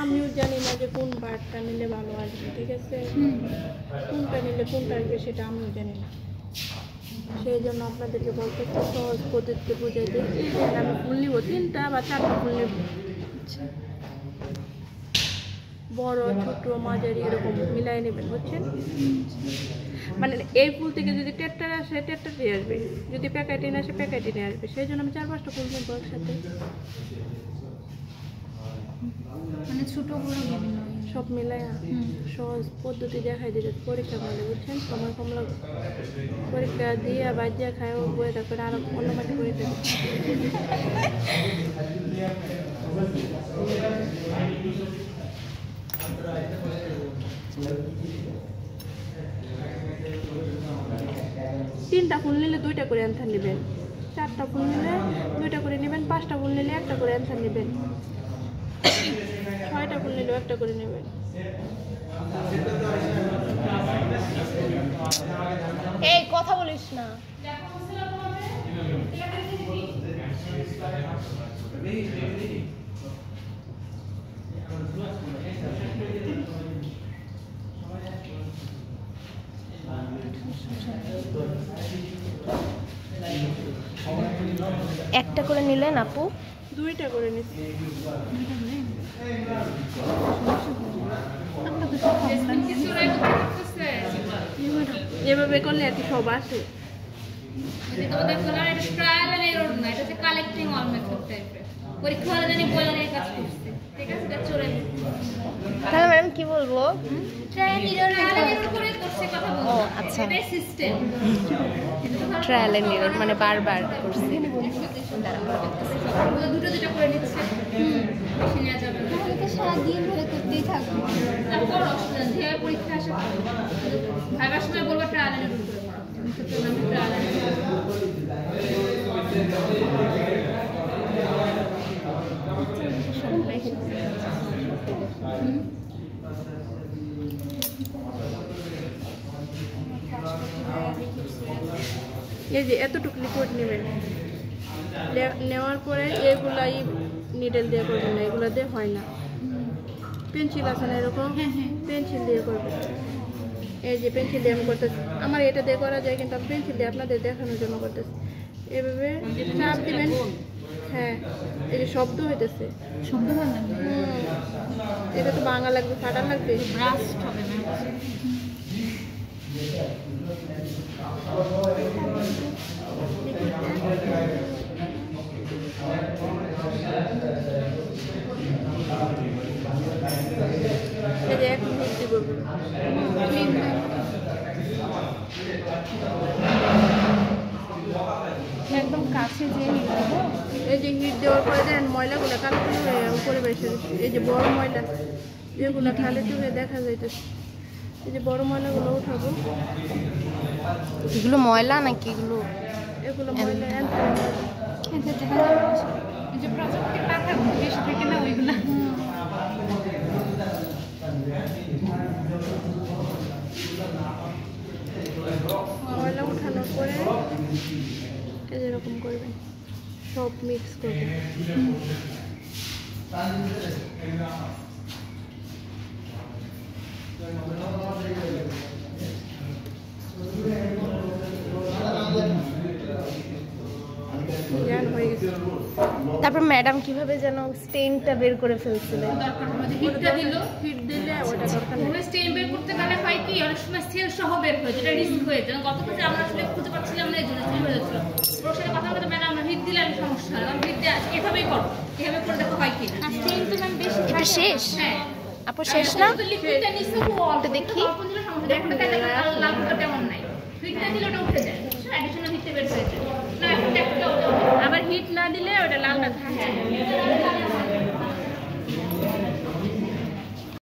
আমিও জানি না যে কোন বারটা নিলে ভালো আসবে, ঠিক আছে? কোনটা নিলে কোনটা আসবে সেটা আমিও জানি না, সেই জন্য আপনাদেরকে বলতে সহজ পদ্ধতিতে বুঝাই দিই। আমি ফুল নিব 3টা বা 4টা ফুল নেব, বড় ছোট মাঝারি এরকম মিলাই নেবেন, বুঝছেন? মানে এই ফুল থেকে যদি টেট্টার আসে টেট্টারই আসবে, যদি প্যাকেটিন আসে প্যাকেটিনে আসবে, সেই জন্য আমি 4-5টা ফুল নেব একসাথে। মানে ছোট বড় বিভিন্ন সব মিলাই সহজ পদ্ধতি দেখাই দিতে পরীক্ষা করলে, বুঝছেন? সময় কম লাগবে, পরীক্ষা দিয়ে বাজিয়া খায় বয়ে তারপরে আর অন্য মাঝে করে দেবে। তিনটা ফুল নিলে 2টা করে অ্যান্সার নেবেন, 4টা ফুল নিলে 2টা করে নেবেন, 5টা ফুল নিলে 1টা করে অ্যান্সার নেবেন, 6টা ফুল নিলেও 1টা করে নেবেন। এই কথা বলিস না। একটা করে নিলেন আপু? 2টা করে নিচ্ছি। এভাবে করলে আর কি সব আসে। তাহলে ম্যাডাম কি বলবো? ও আচ্ছা, ট্রায়াল এন্ড এরর মানে বারবার করছি। দুটো করে নিচ্ছে, বেশি নেওয়া যাবে না, সারাদিন ধরে করতেই থাকবো। তারপর পরীক্ষা আসে ভাইবার সময় বলবো ট্রায়াল এন্ড এরর করে এই যে এতটুকু লিকুইড নেবেন, নেওয়ার পরে এগুলাই নিডেল দিয়ে করবেন না, এগুলো দিয়ে হয় না। পেন্সিল আছে না এরকম, পেন্সিল দিয়ে করবেন। এই যে পেন্সিল দিয়ে আমি করতেছি, আমার এটা দিয়ে করা যায় কিন্তু আমি পেন্সিল দিয়ে আপনাদের দেখানোর জন্য করতেছি। এভাবে চাপ দিবেন, হ্যাঁ এই যে শব্দ হইতেছে, শব্দ হয় না, এটা তো ভাঙা লাগবে, ফাটা লাগবে, ব্রাস্ট হবে না। এই যে এখন হিট দিব, একদম কাছে যে এই যে হিট দেওয়ার পরে দেন ময়লাগুলো কালো পরিবেশের, এই যে বড় ময়লা যেগুলো খালে চুলে দেখা যাইতেছে, এই যে বড় ময়লাগুলো উঠাবো। এগুলো ময়লা নাকি এগুলো? এগুলো ময়লা যে প্রযুক্তির পাতা বেশি থাকে না ওইগুলা। ময়লা উঠানোর পরে এরকম করবেন, সব মিক্স করবেন। তারপর ম্যাডাম কিভাবে যেন স্টেইনটা বের করে ফেলছিলেন? হিটটা দিল, হিট দিলে ওটা দরকার নেই। স্টেইন বের করতে গেলে হয় কি অনেক সময় সেল সহ বের হয়, যেটা রিস্ক হয়ে যায়। গত বছর আমরা আসলে খুঁজে পাচ্ছিলাম না, এই জন্য সেল হয়ে যাচ্ছিল। ওর সাথে কথা বলতে ম্যাডাম আমরা হিট দিলে আমি সমস্যা হয়, হিট দিয়ে এভাবেই করো, এভাবে করে দেখো হয় কি না। স্টেইন তো ম্যাম বেশি এটা শেষ? হ্যাঁ আপু শেষ না? লিকুইডটা নিচে খুব অল্প, দেখি লাভটা তেমন নাই, হিটটা দিলে ওটা উঠে যায়, অ্যাডিশনাল হিটে বের হয়ে যায়। না এখন দেখতে আবার হিট না দিলে ওটা লালটা থাকে।